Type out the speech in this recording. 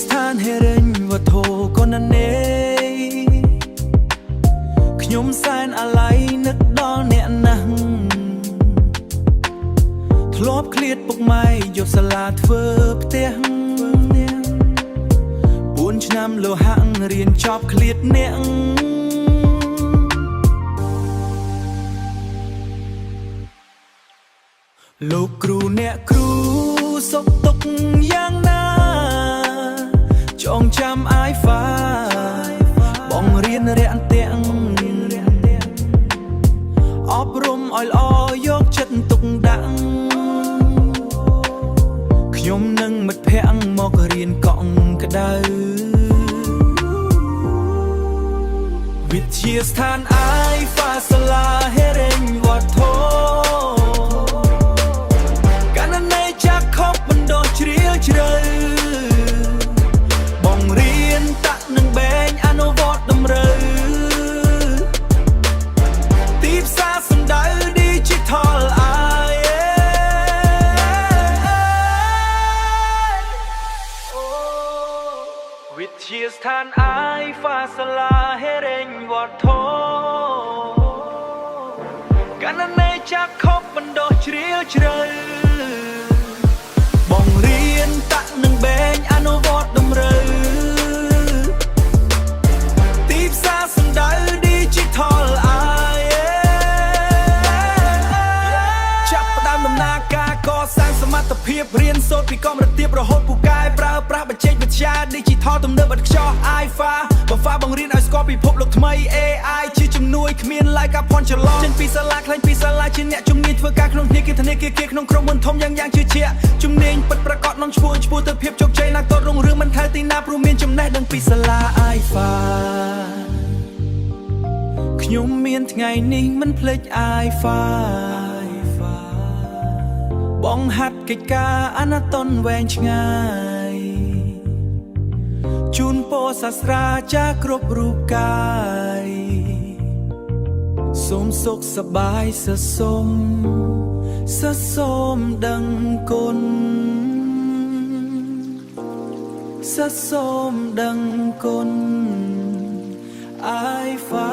ស្ថានហេរញ្ញវត្ថុក៏ណានេខ្ញុំសែនអាល័យនឹកដល់អ្នកណាស់ធ្លាប់ឃ្លាតពុកម៉ែយកសាលាធ្វើផ្ទះ4 ឆ្នាំលោហាក់រៀនចប់ឃ្លាតអ្នកលោកគ្រូអ្នកគ្រូសុខទុក្ខយ៉ាងណាចងចាំអាយហ្វាបងរៀនរាក់ទាំងអប់រំឲ្យល្អយកចិត្តទុកដាក់ខ្ញុំនឹងមិត្តភក្តិមករៀនកង់ក្ដៅវិទ្យាស្ថានអាយហ្វាសាលាហេរញ្ញវត្ថុជ្រាលជ្រៅបងរៀនតាក់នឹងបែងអនុវត្តតម្រូវទីផ្សារសំដៅ Digital វិទ្យាស្ថានអាយហ្វាសាលាហេរញ្ញវត្ថុកណន័យចាក់ខប់បណ្ដោះជ្រាលជ្រៅបងរៀនតាក់នឹងបែងអនុវត្តតម្រូវទីផ្សារសំដៅ Digital ចាប់ផ្ដើមដំណើរការកសាងសមត្ថភាពរៀនសូត្រពីកម្រិតទាបរហូតពូកែប្រើប្រាស់បច្ចេកវិទ្យា Digital ទំនើបឥតខ្ចោះ iFA បង្រៀនឲ្យស្គាល់ពិភពលោកថ្មី AI ជាជំនួយគ្មានឡើយការផន់ច្រឡំចេញពីសាលាខ្លាញ់ពីសាលាជាអ្នកជំនាញធ្វើការក្នុងធនាគារក្នុងក្រុមហ៊ុនធំយ៉ាងជឿជាក់ជំនាញពិតប្រាកដនឹងឈ្មោះទៅភាពជោគជ័យណាស់តរុងរឿងមិនថែទីណាព្រោះមានចំណេះដឹងពីសាលា iFA ខ្ញុំមានថ្ងៃនេះមិនភ្លេច iFA បងហាត់កិច្ចការអនាតនវែងឆ្ងាយជូនពរសាស្ត្រាចារ្យគ្រប់រូបកាយសូមសុខសប្បាយសរសូមដឹងគុណសរសូមដឹងគុណ iFA